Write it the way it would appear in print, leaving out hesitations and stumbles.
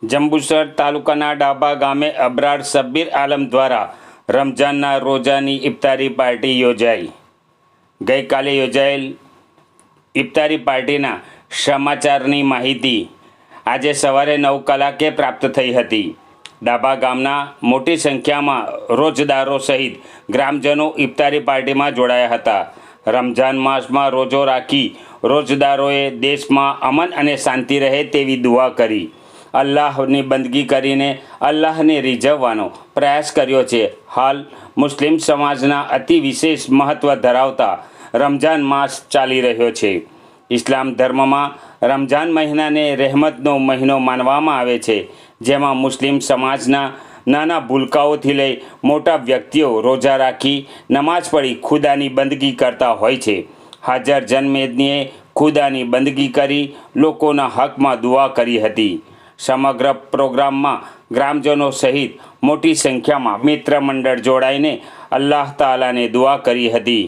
જંબુસર તાલુકાના ડાભા ગામે અબરાર શબ્બીર આલમ દ્વારા રમઝાનના રોજાની ઇફતારી પાર્ટી યોજાઈ। ગઈકાલે યોજાયેલ ઇફતારી પાર્ટીના સમાચારની માહિતી આજે સવારે 9 કલાકે પ્રાપ્ત થઈ હતી। ડાભા ગામના મોટી સંખ્યામાં રોજદારો સહિત ગ્રામજનો ઇફતારી પાર્ટીમાં જોડાયા હતા। રમઝાન માસમાં રોજો રાખી રોજદારોએ દેશમાં અમન અને શાંતિ રહે તેવી દુઆ કરી અલ્લાહની બંદગી કરીને અલ્લાહને રીઝવવાનો પ્રયાસ કર્યો છે। હાલ મુસ્લિમ સમાજના અતિ વિશેષ મહત્ત્વ ધરાવતા રમઝાન માસ ચાલી રહ્યો છે। ઇસ્લામ ધર્મમાં રમઝાન મહિનાને રહેમતનો મહિનો માનવામાં આવે છે, જેમાં મુસ્લિમ સમાજના નાના ભૂલકાઓથી લઈ મોટા વ્યક્તિઓ રોજા રાખી નમાઝ પઢી ખુદાની બંદગી કરતા હોય છે। હાજર જનમેદનીએ ખુદાની બંદગી કરી લોકોના હકમાં દુઆ કરી હતી। સમગ્ર પ્રોગ્રામમાં ગ્રામજનો સહિત મોટી સંખ્યામાં મિત્ર મંડળ જોડાઈને અલ્લાહ તાલાને દુઆ કરી હતી।